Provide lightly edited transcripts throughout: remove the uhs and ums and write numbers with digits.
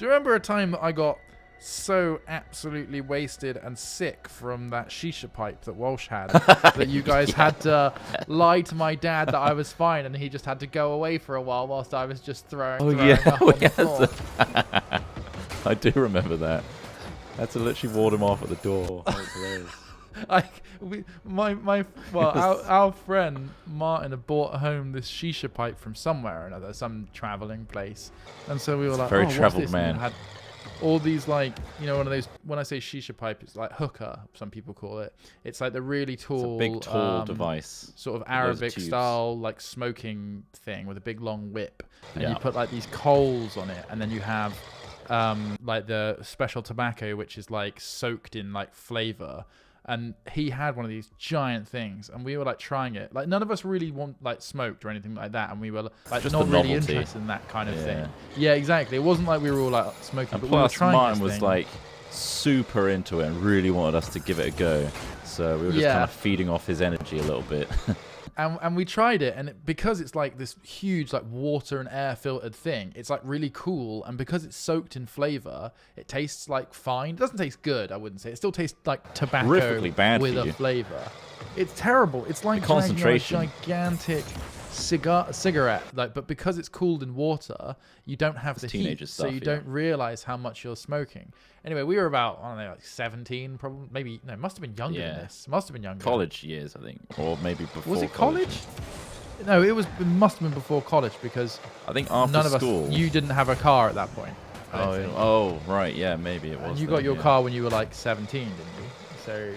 Do you remember a time that I got so absolutely wasted and sick from that shisha pipe that Walsh had that you guys had to lie to my dad that I was fine, and he just had to go away for a while whilst I was just throwing up on the floor? I do remember that. I had to literally ward him off at the door. That was hilarious. Our friend Martin had brought home this shisha pipe from somewhere or another, some traveling place, and so we were like, very what's travelled this? man. And it had all these, like, you know, one of those, when I say shisha pipe, it's like hookah, some people call it. It's like the really tall, it's a big tall device, sort of Arabic style, like smoking thing with a big long whip, and you put like these coals on it, and then you have like the special tobacco, which is like soaked in like flavor. And he had one of these giant things, and we were like trying it. Like none of us really smoked or anything like that, and we were like just not really interested in that kind of thing. Yeah, exactly. It wasn't like we were all like smoking, and but plus, we were trying Martin this was thing. like super into it and really wanted us to give it a go. So we were just kind of feeding off his energy a little bit. And we tried it, and because it's like this huge like water and air filtered thing, it's like really cool, and because it's soaked in flavor, it tastes like fine. It doesn't taste good, I wouldn't say. It still tastes like tobacco with a flavor. It's terrible. It's like concentration. a gigantic cigarette, like, but because it's cooled in water, you don't have the heat, so you don't realize how much you're smoking. Anyway, we were about, I don't know, like 17, probably. Maybe, no, it must have been younger than this. Must have been younger. College years, I think, or maybe before. Was it college? No, it must have been before college, because I think after none of school. You didn't have a car at that point. Oh, right, yeah, maybe it was. And you got your car when you were like 17, didn't you? So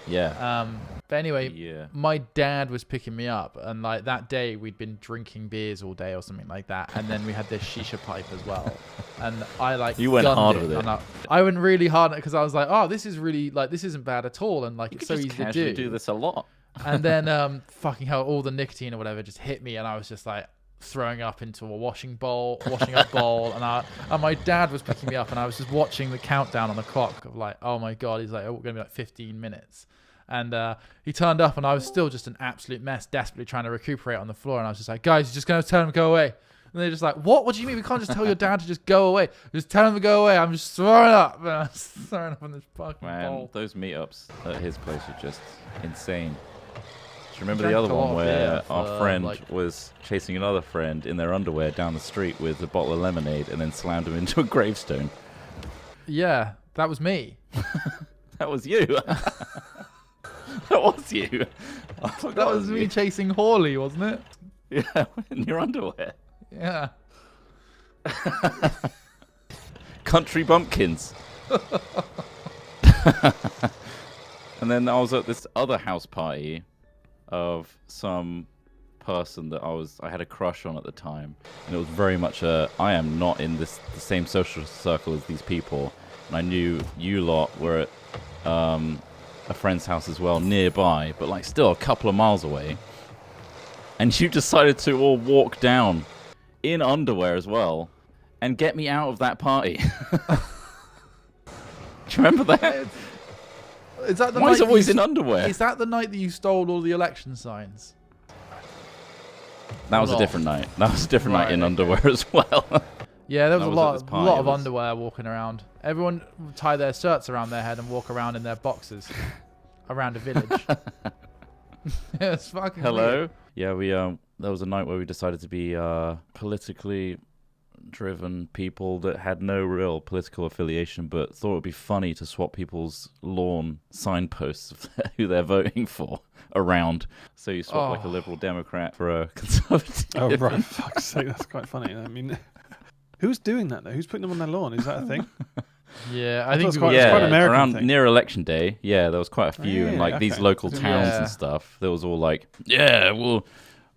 yeah. But anyway, my dad was picking me up, and like that day we'd been drinking beers all day or something like that, and then we had this shisha pipe as well, and I like you went hard with it. I went really hard because I was like, oh, this is really like this isn't bad at all, and like it's so easy to do. You do this a lot. And then fucking hell, all the nicotine or whatever just hit me, and I was just like throwing up into a washing up bowl, and my dad was picking me up, and I was just watching the countdown on the clock of like, oh my god, he's like, oh, we're gonna be like 15 minutes. And he turned up, and I was still just an absolute mess, desperately trying to recuperate on the floor. And I was just like, guys, you're just going to tell him to go away. And they're just like, what? What do you mean? We can't just tell your dad to just go away. Just tell him to go away. I'm just throwing up. And I was throwing up in this fucking bowl. Those meetups at his place are just insane. Do you remember the other one where our friend was chasing another friend in their underwear down the street with a bottle of lemonade and then slammed him into a gravestone? Yeah, that was me. That was you. That was you. That was me chasing Hawley, wasn't it? Yeah, in your underwear. Yeah. Country bumpkins. And then I was at this other house party of some person that I had a crush on at the time, and it was very much I am not in the same social circle as these people, and I knew you lot were at a friend's house as well nearby, but like still a couple of miles away, and you decided to all walk down in underwear as well and get me out of that party. Do you remember that? Is that the Why night is it always in underwear? Is that the night that you stole all the election signs? That was a different night. That was a different night in underwear as well. Yeah, there was a lot of underwear walking around. Everyone would tie their shirts around their head and walk around in their boxers around a village. Yeah, it's fucking weird. Yeah, there was a night where we decided to be politically driven people that had no real political affiliation, but thought it would be funny to swap people's lawn signposts of who they're voting for around. So you swap like a Liberal Democrat for a Conservative. Oh, right. Fuck's sake, that's quite funny. I mean, who's doing that, though? Who's putting them on their lawn? Is that a thing? Yeah, I think it's quite an American around thing. Near election day. Yeah, there was quite a few, and like these local towns and stuff. There was all like, well,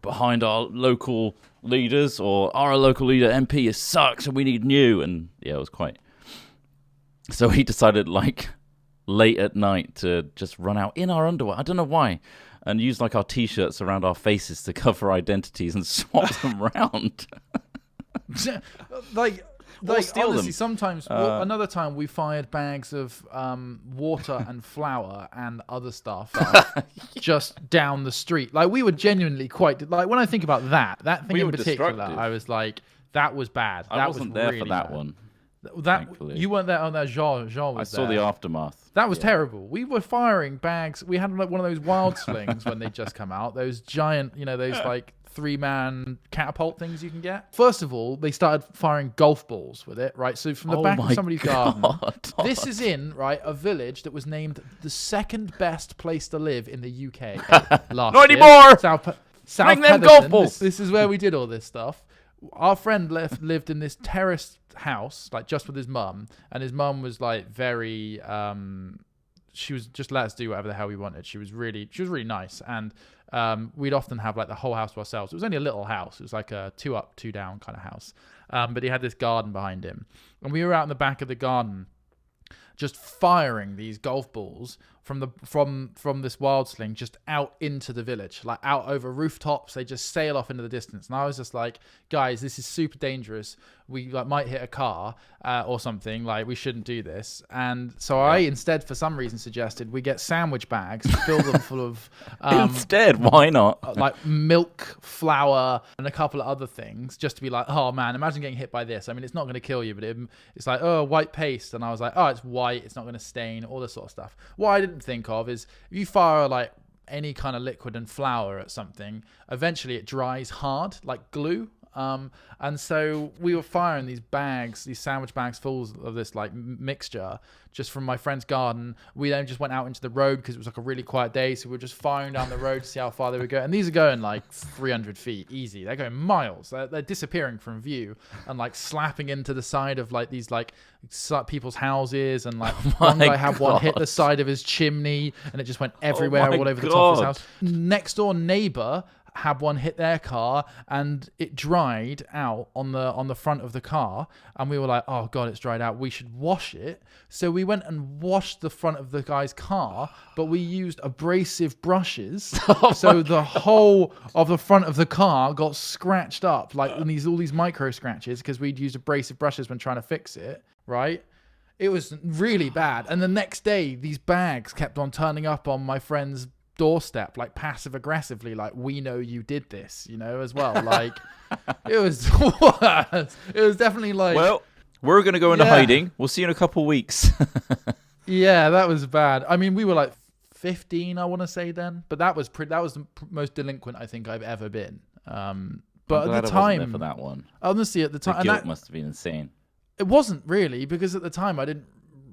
behind our local leaders, or our local leader MP sucks, and we need new. And yeah, it was quite. So he decided like late at night to just run out in our underwear. I don't know why, and use like our t-shirts around our faces to cover identities and swap them around. like steal honestly, them. Sometimes another time we fired bags of water and flour and other stuff just down the street. Like we were genuinely quite like when I think about that thing in particular, I was like, that was bad. I wasn't there really for that bad. one. Thankfully. You weren't there on that. Jean was I saw there. the aftermath. That was terrible. We were firing bags. We had like one of those wild slings when they just come out. Those giant, those like 3-man catapult things you can get. First of all, they started firing golf balls with it, right? So from the back of somebody's garden. This is in, right, a village that was named the second best place to live in the UK last Not year. anymore! South Bring them Petherton. golf balls! This is where we did all this stuff. Our friend lived in this terraced house, like just with his mum, and his mum was like very she was just let us do whatever the hell we wanted. She was really nice, and we'd often have like the whole house to ourselves. It was only a little house. It was like a 2 up, 2 down kind of house, but he had this garden behind him, and we were out in the back of the garden just firing these golf balls from this wild sling just out into the village, like out over rooftops. They just sail off into the distance, and I was just like, guys, this is super dangerous. We like might hit a car or something. Like, we shouldn't do this. And so I instead, for some reason, suggested we get sandwich bags, fill them full of instead, why not? like milk, flour, and a couple of other things, just to be like, oh man, imagine getting hit by this. I mean, it's not going to kill you, but it's like, oh, white paste. And I was like, oh, it's white, it's not going to stain, all this sort of stuff. What I didn't think of is if you fire like any kind of liquid and flour at something, eventually it dries hard like glue. And so we were firing these sandwich bags full of this like mixture just from my friend's garden. We then just went out into the road because it was like a really quiet day. So we were just firing down the road to see how far they would go. And these are going like 300 feet easy. They're going miles. They're disappearing from view and like slapping into the side of like these like people's houses. And like one guy had one hit the side of his chimney and it just went everywhere, all over the top of his house. Next door neighbor had one hit their car and it dried out on the front of the car, and we were like, oh god, it's dried out, we should wash it. So we went and washed the front of the guy's car, but we used abrasive brushes. So the whole of the front of the car got scratched up, like all these micro scratches, because we'd used abrasive brushes when trying to fix it, right? It was really bad. And the next day these bags kept on turning up on my friend's doorstep, like passive aggressively, like, we know you did this, as well. Like, it was definitely like, well, we're gonna go into hiding. We'll see you in a couple weeks. Yeah, that was bad. I mean, we were like 15, I want to say then, but that was the most delinquent I think I've ever been. But I'm at glad the I wasn't time, there for that one. honestly, at the time, The guilt must have been insane. it wasn't really, because at the time I didn't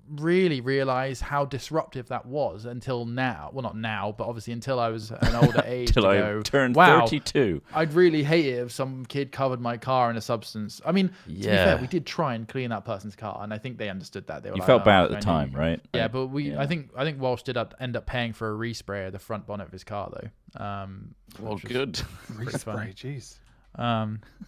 really realize how disruptive that was until now. Well, not now, but obviously until I was an older age. Till I turned 32. I'd really hate it if some kid covered my car in a substance. I mean, to be fair, we did try and clean that person's car, and I think they understood that. They were You like, felt bad at the I time, knew. right? Yeah, but I think Walsh did end up paying for a respray of the front bonnet of his car, though. Well, good. Respray, jeez.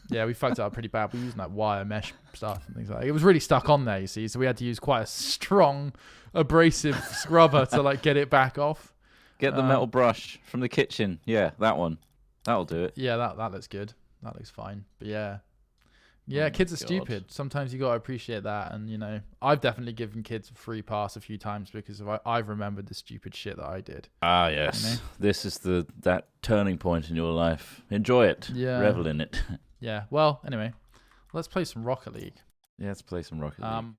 Yeah, we fucked it up pretty bad. We used like wire mesh stuff and things like that. It was really stuck on there, you see, so we had to use quite a strong abrasive scrubber to like get it back off. Get the metal brush from the kitchen. Yeah, that one. That'll do it. Yeah, that looks good. That looks fine. But yeah, kids are stupid. Sometimes you got to appreciate that. And, I've definitely given kids a free pass a few times because I've remembered the stupid shit that I did. Ah, yes. This is that turning point in your life. Enjoy it. Yeah. Revel in it. Yeah. Well, anyway, let's play some Rocket League. Yeah, let's play some Rocket League.